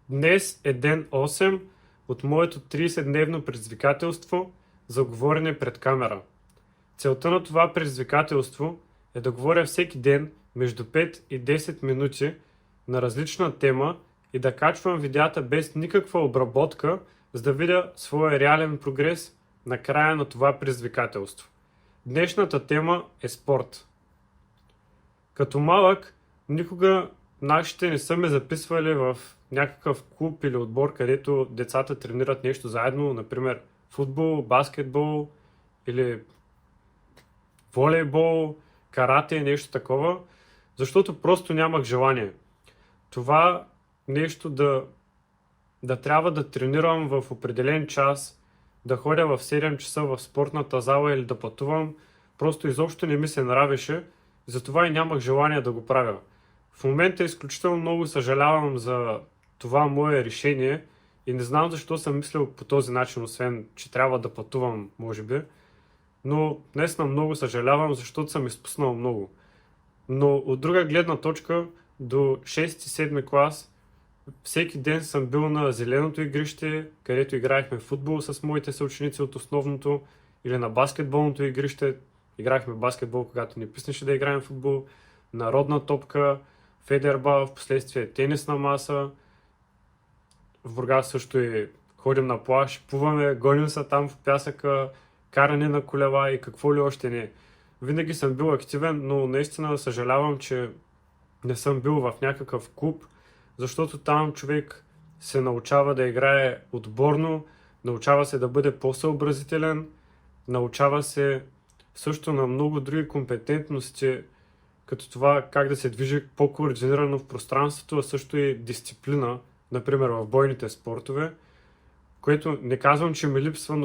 Днес е ден 8 от моето 30-дневно предизвикателство за говорене пред камера. Целта на това предизвикателство е да говоря всеки ден между 5 и 10 минути на различна тема и да качвам видеята без никаква обработка, за да видя своя реален прогрес на края на това предизвикателство. Днешната тема е спорт. Като малък, никога нашите не са ме записвали в някакъв клуб или отбор, където децата тренират нещо заедно, например футбол, баскетбол или волейбол, карате, нещо такова, защото просто нямах желание. Това нещо да трябва да тренирам в определен час, да ходя в 7 часа в спортната зала или да пътувам, просто изобщо не ми се нравеше, затова и нямах желание да го правя. В момента изключително много съжалявам за това мое решение и не знам защо съм мислил по този начин, освен че трябва да пътувам, може би. Но днес много съжалявам, защото съм изпуснал много. Но от друга гледна точка, до 6-7 клас, всеки ден съм бил на зеленото игрище, където играехме в футбол с моите съученици от основното, или на баскетболното игрище. Играхме баскетбол, когато ни писнеше да играем в футбол, народна топка, федербал, в последствие тенисна маса. В Бургас също и ходим на плаж, плуваме, гоним се там в пясъка, каране на колела и какво ли още не. Винаги съм бил активен, но наистина съжалявам, че не съм бил в някакъв клуб, защото там човек се научава да играе отборно, научава се да бъде по-съобразителен, научава се също на много други компетентности, като това как да се движи по-координирано в пространството, а също и дисциплина, например в бойните спортове, което не казвам, че ми липсва,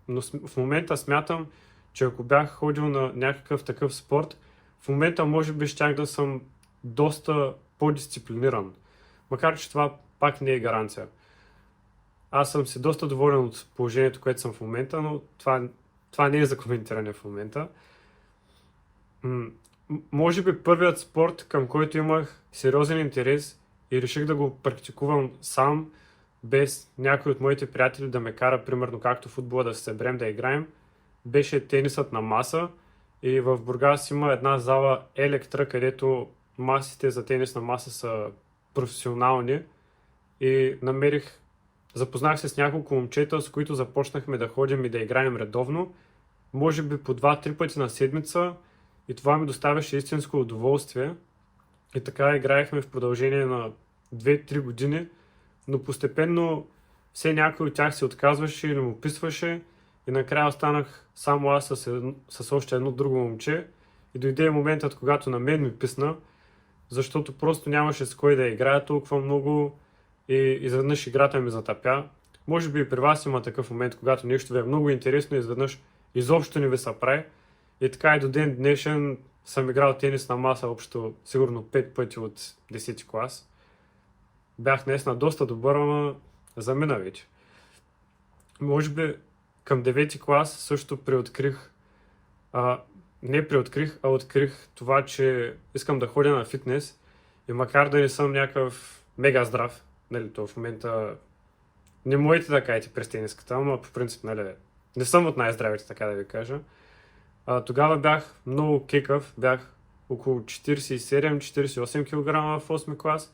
но в момента смятам, че ако бях ходил на някакъв такъв спорт, в момента може би щях да съм доста по-дисциплиниран. Макар че това пак не е гаранция. Аз съм си доста доволен от положението, което съм в момента, но това не е за коментиране в момента. Може би първият спорт, към който имах сериозен интерес и реших да го практикувам сам, без някой от моите приятели да ме кара, примерно както футбола, да се съберем да играем, беше тенисът на маса. И в Бургас има една зала Електра, където масите за тенис на маса са професионални. И запознах се с няколко момчета, с които започнахме да ходим и да играем редовно, може би по 2-3 пъти на седмица, и това ми доставяше истинско удоволствие. И така играехме в продължение на 2-3 години, но постепенно все някой от тях се отказваше или му писваше и накрая останах само аз с още едно друго момче и дойде моментът, когато на мен ми писна, защото просто нямаше с кой да играя толкова много и изведнъж играта ми затъпя. Може би и при вас има такъв момент, когато нещо ви е много интересно и изведнъж изобщо не ви се прави. И така и до ден днешен съм играл тенис на маса общо сигурно 5 пъти от 10 клас. Бях наистина доста добър, ама замина вече. Може би към 9 клас също открих това, че искам да ходя на фитнес и макар да не съм някакъв мега здрав, нали, то в момента не можете да кажете през тениската, ама по принцип, нали, не съм от най-здравите, така да ви кажа. Тогава бях много кекав, бях около 47-48 кг в 8 клас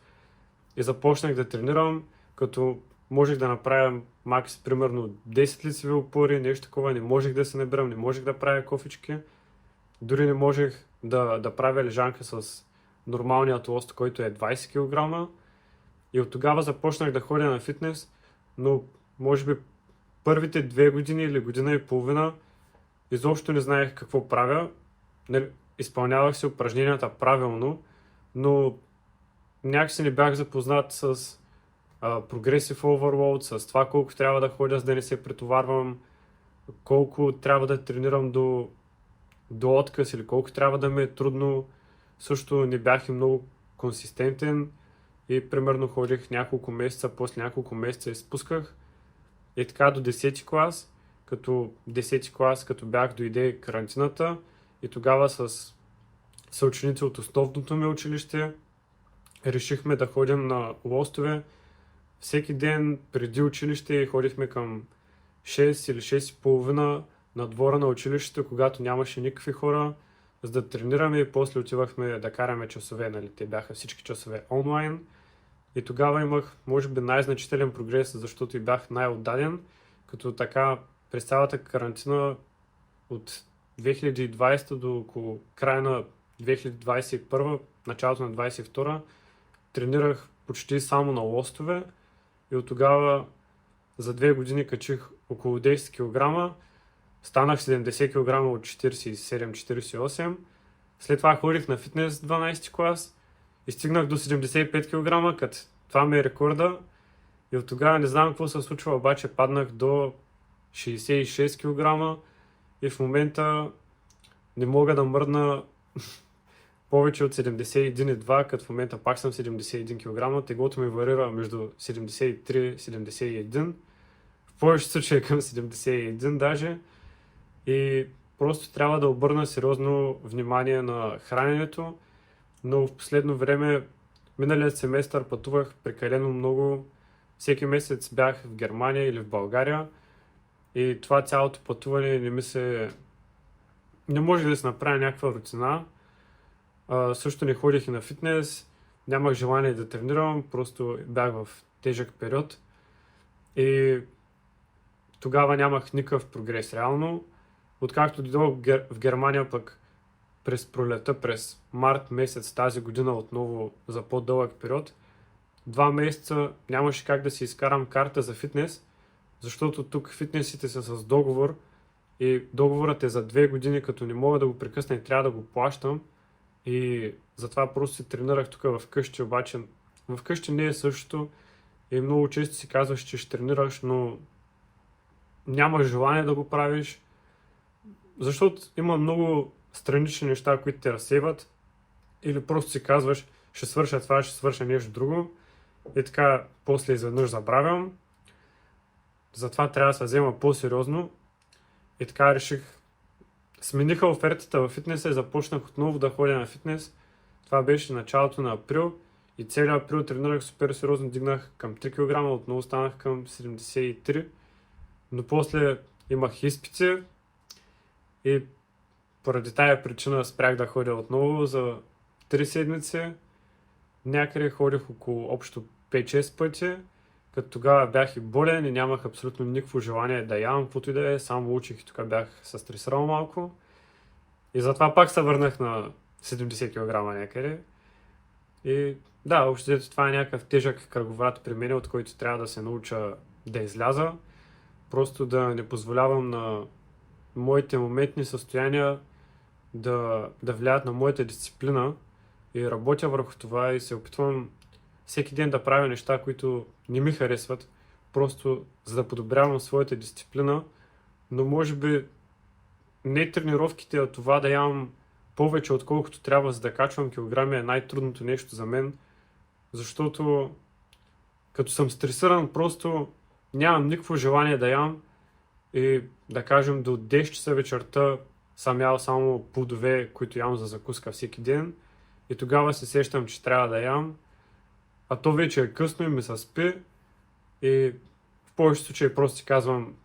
и започнах да тренирам, като можех да направя макс примерно 10 лицеви опори, нещо такова, не можех да се набирам, не можех да правя кофички, дори не можех да правя лежанка с нормалният лост, който е 20 кг. И от тогава започнах да ходя на фитнес, но може би първите 2 години или година и половина изобщо не знаех какво правя. Изпълнявах си упражненията правилно, но някакси не бях запознат с Progressive Overload, с това колко трябва да ходя, за да не се претоварвам, колко трябва да тренирам до отказ или колко трябва да ми е трудно. Също не бях и много консистентен и примерно ходих няколко месеца, после няколко месеца изпусках. И така до 10 клас, като бях, дойде карантината и тогава с съученици от основното ми училище решихме да ходим на лостове всеки ден преди училище ходихме към 6 или 6:30 на двора на училището, когато нямаше никакви хора, за да тренираме и после отивахме да караме часове, нали? Те бяха всички часове онлайн. И тогава имах, може би, най-значителен прогрес, защото и бях най-отдаден, като така през цялата карантина от 2020 до около края на 2021, началото на 2022, тренирах почти само на лостове и от тогава за 2 години качих около 10 кг, станах 70 кг от 47-48. След това ходих на фитнес 12 клас и стигнах до 75 кг, като това ми е рекорда. И от тогава не знам какво се случва, обаче паднах до 66 кг и в момента не мога да мръдна повече от 71,2, като в момента пак съм 71 кг. Теглото ми варира между 73-71, в повечето случаи към 71 даже. И просто трябва да обърна сериозно внимание на храненето, но в последно време, миналият семестър пътувах прекалено много. Всеки месец бях в Германия или в България и това цялото пътуване не може да се направи някаква рутина. Също не ходих и на фитнес, нямах желание да тренирам, просто бях в тежък период и тогава нямах никакъв прогрес реално. Откакто дойдох в Германия пък през пролета, през март месец тази година отново за по-дълъг период, 2 месеца нямаше как да си изкарам карта за фитнес, защото тук фитнесите са с договор и договорът е за 2 години, като не мога да го прекъсна и трябва да го плащам. И затова просто се тренирах тук вкъщи, обаче вкъщи не е същото и много често си казваш, че ще тренираш, но нямаш желание да го правиш, защото има много странични неща, които те разсейват, или просто си казваш, ще свърша това, ще свърша нещо друго и така после изведнъж забравям. Затова трябва да се взема по-сериозно и така реших. Смениха офертата във фитнеса и започнах отново да ходя на фитнес. Това беше началото на април и целият април тренирах супер сериозно, дигнах към 3 кг, отново станах към 73, но после имах изпити и поради тая причина спрях да ходя отново за 3 седмици. Някъде ходих около общо 5-6 пъти, като тогава бях и болен и нямах абсолютно никакво желание да ям, каквото и да е, само учих и тук бях се стресирал малко. И затова пак се върнах на 70 кг някъде. И да, общо взето това е някакъв тежък кръговрат при мен, от който трябва да се науча да изляза. Просто да не позволявам на моите моментни състояния да влияят на моята дисциплина и работя върху това и се опитвам всеки ден да правя неща, които не ми харесват, просто за да подобрявам своята дисциплина, но може би не тренировките, а това да ям повече отколкото трябва, за да качвам килограми е най-трудното нещо за мен, защото като съм стресиран, просто нямам никакво желание да ям и да кажем до 10 часа вечерта съм ял само плодове, които ям за закуска всеки ден и тогава се сещам, че трябва да ям, а то вече е късно и ми се спи и в повечето случаи просто си казвам,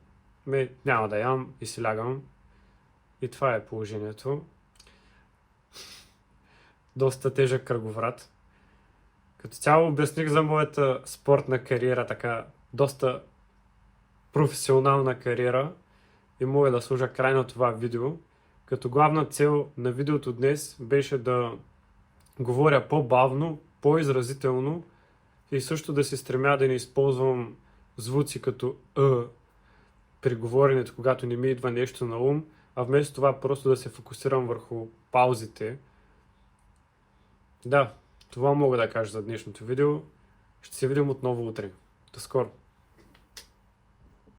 няма да ям и си лягам. И това е положението. Доста тежък кръговрат. Като цяло обясних за моята спортна кариера, така доста професионална кариера и мога да сложа край на това видео. Като главна цел на видеото днес беше да говоря по-бавно, по-изразително и също да се стремя да не използвам звуци като при говоренето, когато не ми идва нещо на ум, а вместо това просто да се фокусирам върху паузите. Да, това мога да кажа за днешното видео. Ще се видим отново утре. До скоро!